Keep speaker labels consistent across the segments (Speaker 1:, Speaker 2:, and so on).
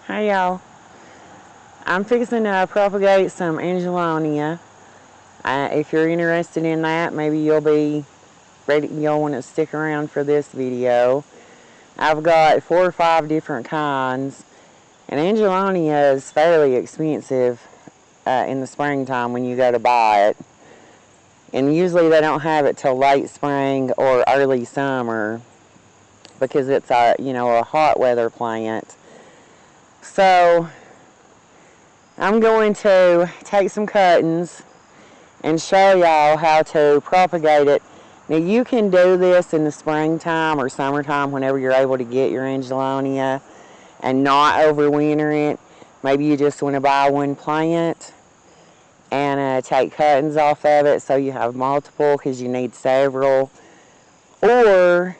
Speaker 1: Hey y'all, I'm fixing to propagate some Angelonia. If you're interested in that, maybe you'll want to stick around for this video. I've got 4 or 5 different kinds, and Angelonia is fairly expensive in the springtime when you go to buy it. And usually they don't have it till late spring or early summer because it's a hot weather plant. So I'm going to take some cuttings and show y'all how to propagate it. Now you can do this in the springtime or summertime whenever you're able to get your Angelonia and not overwinter it. Maybe you just want to buy one plant and take cuttings off of it so you have multiple because you need several. Or,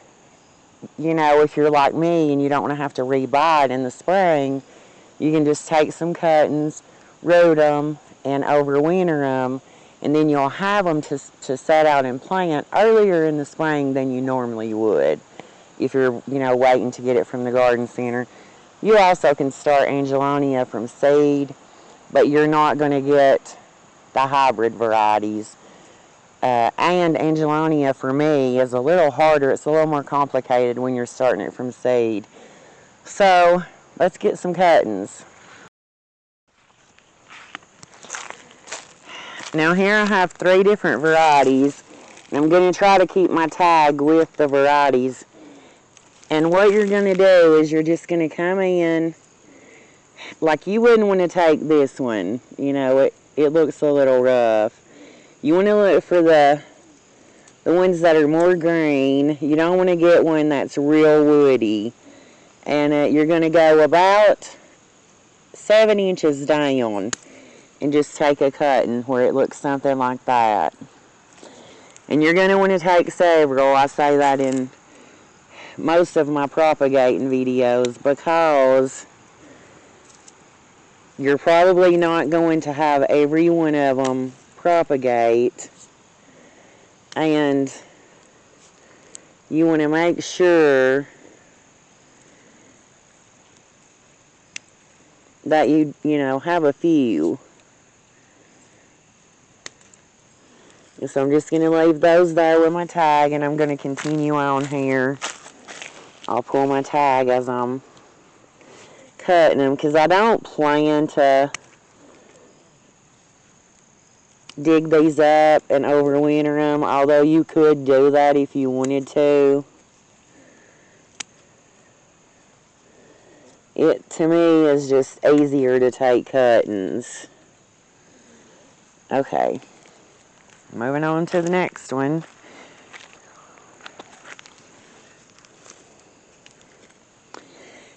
Speaker 1: if you're like me and you don't want to have to rebuy it in the spring, you can just take some cuttings, root them, and overwinter them, and then you'll have them to set out and plant earlier in the spring than you normally would if you're, waiting to get it from the garden center. You also can start Angelonia from seed, but you're not going to get the hybrid varieties. And Angelonia, for me, is a little harder. It's a little more complicated when you're starting it from seed. So, let's get some cuttings. Now here I have 3 different varieties, and I'm going to try to keep my tag with the varieties. And what you're going to do is you're just going to come in, like you wouldn't want to take this one, it looks a little rough. You want to look for the ones that are more green. You don't want to get one that's real woody. And you're going to go about 7 inches down and just take a cutting where it looks something like that. And you're going to want to take several. I say that in most of my propagating videos because you're probably not going to have every one of them propagate. And you want to make sure that you have a few. So I'm just going to leave those there with my tag, and I'm going to continue on here. I'll pull my tag as I'm cutting them, because I don't plan to dig these up and overwinter them, although you could do that if you wanted to. It, to me, is just easier to take cuttings. Okay. Moving on to the next one.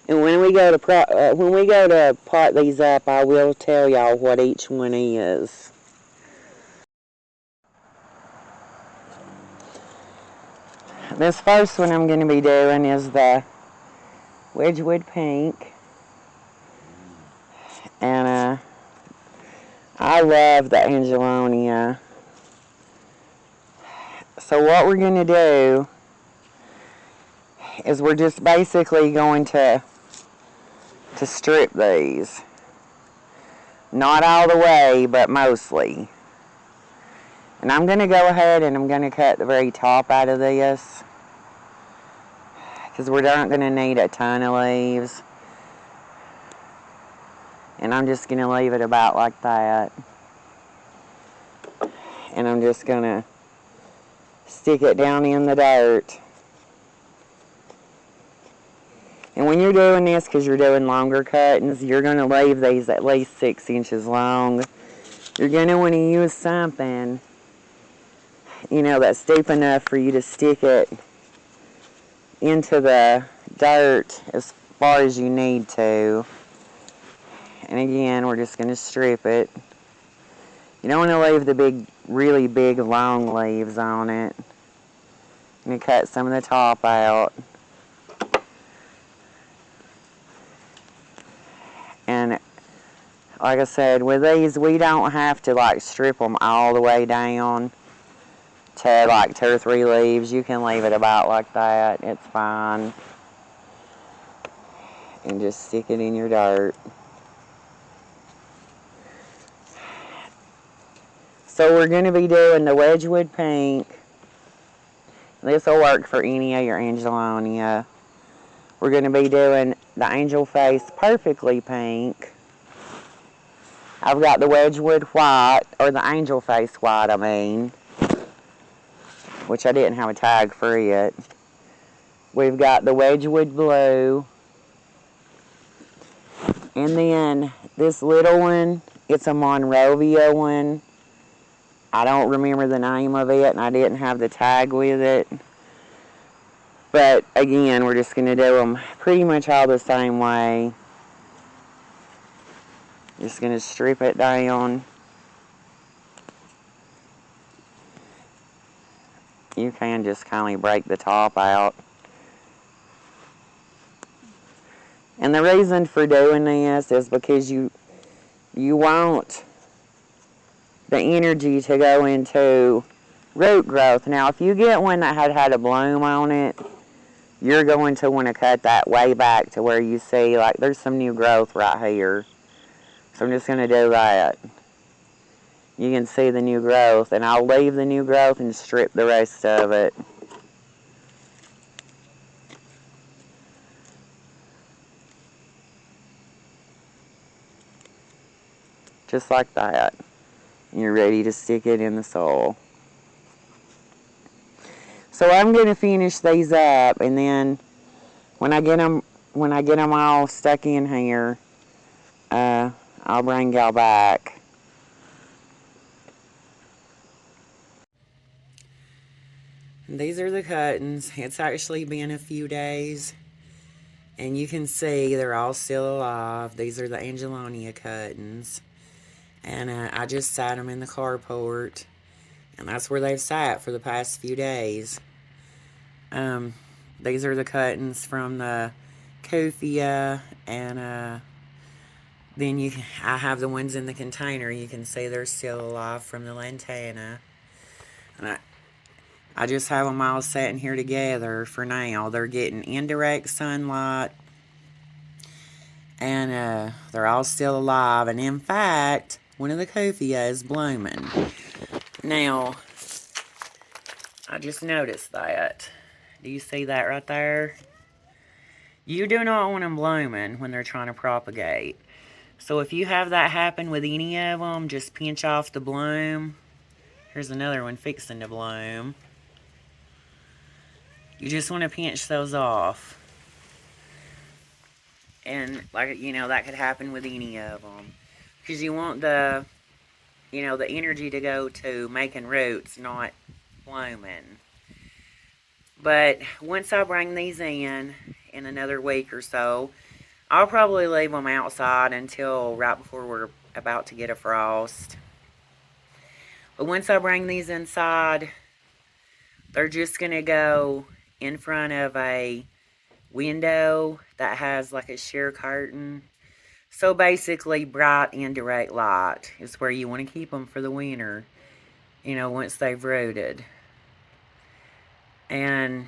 Speaker 1: And when we go to pot these up, I will tell y'all what each one is. This first one I'm going to be doing is the Wedgwood Pink. And I love the Angelonia. So what we're going to do is we're just basically going to strip these. Not all the way, but mostly. And I'm going to go ahead and I'm going to cut the very top out of this, because we're not going to need a ton of leaves. And I'm just going to leave it about like that. And I'm just going to stick it down in the dirt. And when you're doing this, because you're doing longer cuttings, you're going to leave these at least 6 inches long. You're going to want to use something, that's deep enough for you to stick it into the dirt as far as you need to. And again, we're just going to strip it. You don't want to leave the really big, long leaves on it. I'm going to cut some of the top out. And like I said, with these, we don't have to strip them all the way down to 2 or 3 leaves. You can leave it about like that. It's fine. and just stick it in your dirt. So we're going to be doing the Wedgwood Pink. This will work for any of your Angelonia. We're going to be doing the Angel Face Perfectly Pink. I've got the Wedgwood White, or the Angel Face White, I mean, which I didn't have a tag for it. We've got the Wedgwood Blue. And then this little one, it's a Monrovia one. I don't remember the name of it, and I didn't have the tag with it. But again, we're just going to do them pretty much all the same way. Just going to strip it down. You can just kind of break the top out. And the reason for doing this is because you want the energy to go into root growth. Now, if you get one that had a bloom on it, you're going to want to cut that way back to where you see, like, there's some new growth right here. So I'm just going to do that. You can see the new growth, and I'll leave the new growth and strip the rest of it. Just like that. And you're ready to stick it in the soil. So I'm going to finish these up, and then when I get them all stuck in here, I'll bring y'all back. These are the cuttings. It's actually been a few days, and you can see they're all still alive. These are the Angelonia cuttings, and I just sat them in the carport, and that's where they've sat for the past few days. These are the cuttings from the Kufia, and then I have the ones in the container. You can see they're still alive from the lantana. And I just have them all sitting here together for now. They're getting indirect sunlight, and they're all still alive. And in fact, one of the Kufia is blooming. Now, I just noticed that. Do you see that right there? You do not want them blooming when they're trying to propagate. So if you have that happen with any of them, just pinch off the bloom. Here's another one fixing to bloom. You just want to pinch those off. And, like, that could happen with any of them. Because you want the energy to go to making roots, not blooming. But once I bring these in another week or so, I'll probably leave them outside until right before we're about to get a frost. But once I bring these inside, they're just going to go in front of a window that has like a sheer curtain. So basically, bright indirect light is where you want to keep them for the winter, once they've rooted. And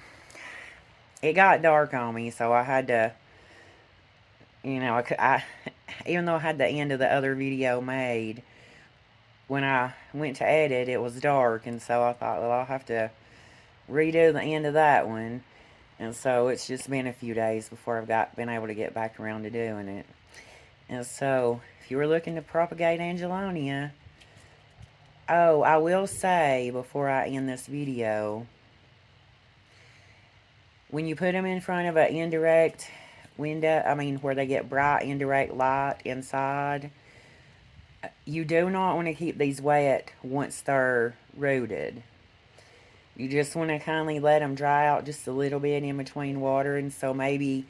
Speaker 1: it got dark on me, so I had to, even though I had the end of the other video made, when I went to edit, it was dark, and so I thought, well, I'll have to redo the end of that one. And so it's just been a few days before I've been able to get back around to doing it. And so, if you were looking to propagate Angelonia, I will say before I end this video, when you put them in front of an indirect window, where they get bright indirect light inside, you do not want to keep these wet once they're rooted. You just want to kindly let them dry out just a little bit in between watering. So maybe,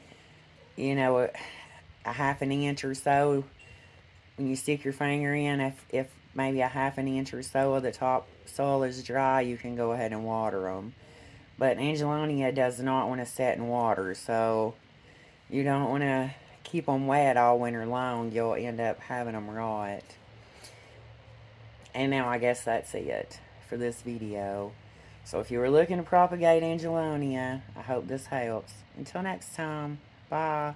Speaker 1: a half an inch or so. When you stick your finger in, if maybe a half an inch or so of the top soil is dry, you can go ahead and water them. But Angelonia does not want to sit in water, so you don't want to keep them wet all winter long. You'll end up having them rot. And now I guess that's it for this video. So if you were looking to propagate Angelonia, I hope this helps. Until next time, bye.